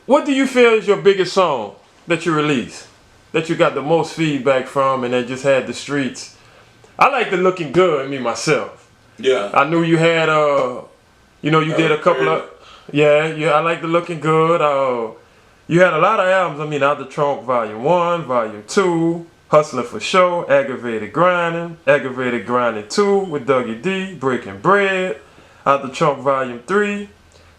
What do you feel is your biggest song that you released? That you got the most feedback from and that just had the streets? I like the Looking Good, me myself. Yeah. I knew you had you know, you did a couple of I like the Looking Good. You had a lot of albums. I mean, Out the Trunk Volume 1, Volume 2, Hustling for Show, Aggravated Grinding 2 with Dougie D, Breaking Bread, Out the Trunk Volume 3,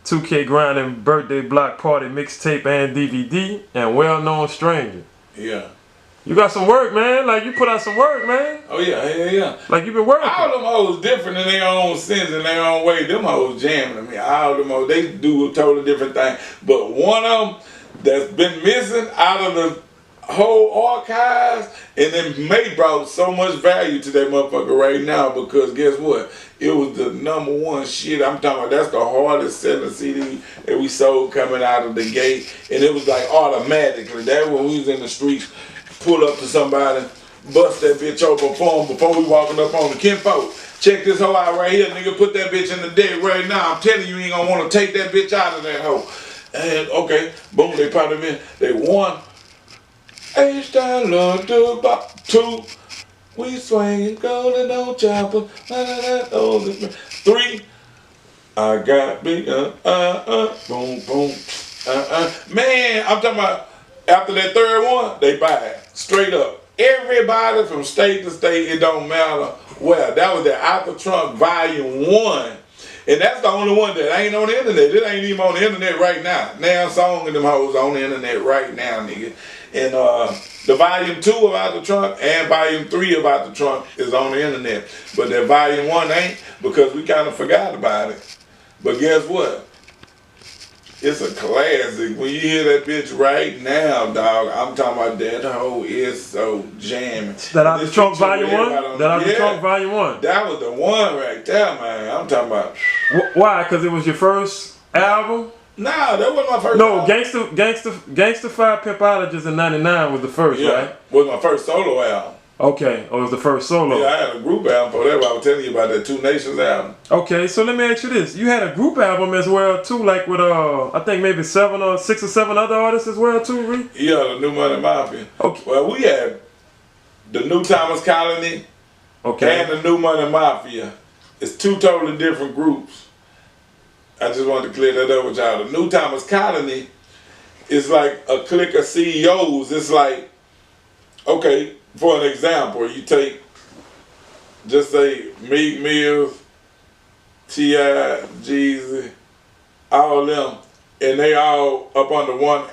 2K Grinding Birthday Block Party Mixtape and DVD, and Well Known Stranger. Yeah. You got some work, man. Like, you put out some work, man. Oh, yeah. Like, you been working. All them hoes different in their own sense, in their own way. Them hoes jamming. I mean, all them hoes, they do a totally different thing. But one of them that's been missing out of the whole archives, and it may brought so much value to that motherfucker right now, because guess what? It was the #1 shit. I'm talking about, that's the hardest selling CD that we sold coming out of the gate. And it was like automatically. That when we was in the streets, pull up to somebody, bust that bitch open for them before we walking up on the kinfolk. Check this hoe out right here, nigga. Put that bitch in the deck right now. I'm telling you, you ain't gonna want to take that bitch out of that hoe. And okay, boom, they put them in. They won. H-Town love to bop 2. We swinging golden old chopper. 3. I got big boom boom. Man, I'm talking about after that third one, they buy it. Straight up. Everybody from state to state, it don't matter where. That was the Out the Trunk Volume 1. And that's the only one that ain't on the internet. It ain't even on the internet right now. Now song and them hoes on the internet right now, nigga. And the Volume 2 of Out the Trunk and Volume 3 of Out the Trunk is on the internet. But that Volume 1 ain't, because we kind of forgot about it. But guess what? It's a classic. When you hear that bitch right now, dog, I'm talking about that hoe is so jamming. That Out the Trunk Volume 1? That Out the Trunk Volume 1? That was the one right there, man. I'm talking about. Why? Because it was your first album? Nah, that wasn't my first No, album. Gangsta 5 Pimpologists in 99 was the first, right? Was my first solo album. Okay, it was the first solo. Yeah, I had a group album for that, but I was telling you about that 2 Nations album. Okay, so let me ask you this. You had a group album as well, too, like with, I think maybe 6 or 7 other artists as well, too, Reed? Yeah, the New Money Mafia. Okay. Well, we had the New Thomas Colony and the New Money Mafia. It's 2 totally different groups. I just wanted to clear that up with y'all. The New Thomas Colony is like a clique of CEOs. It's like, okay, for an example, you take, just say Meek Mills, T.I., Jeezy, all them, and they all up under one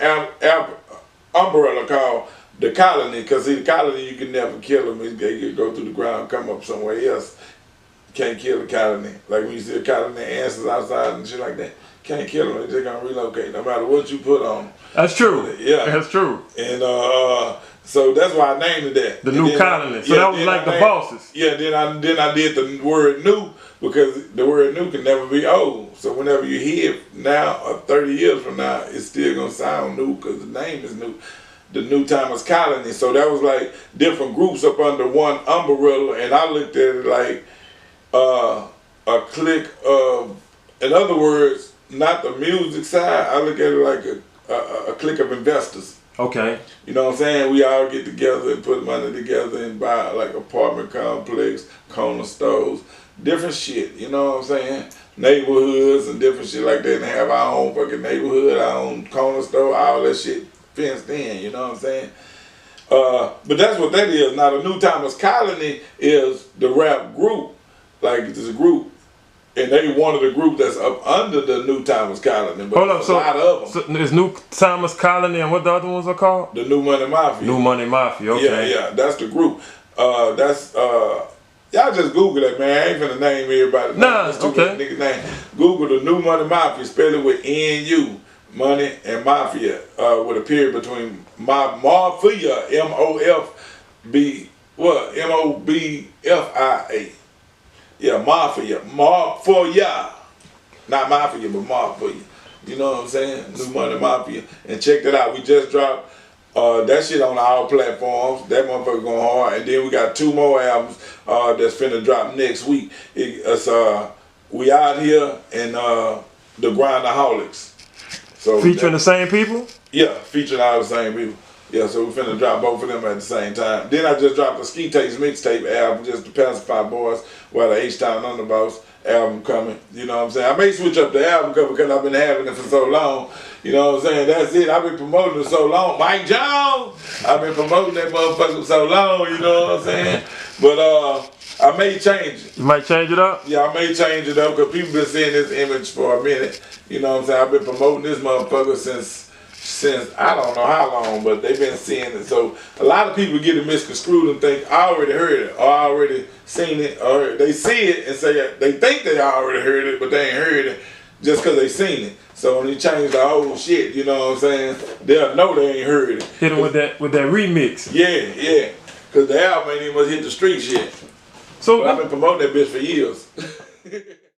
umbrella called the Colony. Because see, the Colony, you can never kill them. They can go through the ground, come up somewhere else. Can't kill the Colony. Like when you see a Colony answers outside and shit like that, can't kill them. They're gonna relocate no matter what you put on them. That's true. Yeah, that's true. And so that's why I named it that. The New Colony. So that was like the bosses. Yeah. Then I did the word new, because the word new can never be old. So whenever you hear it now or 30 years from now, it's still gonna sound new because the name is new. The New Thomas Colony. So that was like different groups up under one umbrella, and I looked at it like a clique of, in other words, not the music side. I look at it like a clique of investors. Okay. You know what I'm saying? We all get together and put money together and buy like apartment complex, corner stores, different shit. You know what I'm saying? Neighborhoods and different shit like that, and have our own fucking neighborhood, our own corner store, all that shit fenced in. You know what I'm saying? But that's what that is. Now the New Thomas Colony is the rap group. Like it's a group, and they one of the group that's up under the New Thomas Colony. But hold up, a lot of them. So it's New Thomas Colony, and what the other ones are called? The New Money Mafia. New Money Mafia. Okay. Yeah, that's the group. Y'all just Google it, man. I ain't finna name everybody. Nah, okay. Nigga name. Google the New Money Mafia. Spell it with N-U, money and mafia, with a period between mafia, M-O-F-B, what? M-O-B-F-I-A. Yeah, mafia. Mafia. Not mafia, but mafia. You know what I'm saying? New Money Mafia. And check that out. We just dropped that shit on all platforms. That motherfucker going hard. And then we got 2 more albums that's finna drop next week. We Out Here and The Grindaholics. So featuring the same people? Yeah, featuring all the same people. Yeah, so we finna drop both of them at the same time. Then I just dropped a Ski Takes mixtape album, just the Pacify Boys, while the H-Town Underboss album coming. You know what I'm saying? I may switch up the album cover because I've been having it for so long. You know what I'm saying? That's it. I've been promoting it so long. Mike Jones! I've been promoting that motherfucker for so long, you know what I'm saying? But I may change it. You might change it up? Yeah, I may change it up because people been seeing this image for a minute. You know what I'm saying? I've been promoting this motherfucker since I don't know how long, but they've been seeing it. So a lot of people get it misconstrued and think I already heard it, or I already seen it, or they see it and say they think they already heard it, but they ain't heard it just because they seen it. So when you change the whole shit, you know what I'm saying, they'll know they ain't heard it. Hit them with that remix. Yeah, because the album ain't even much hit the streets yet. So I've been promoting that bitch for years.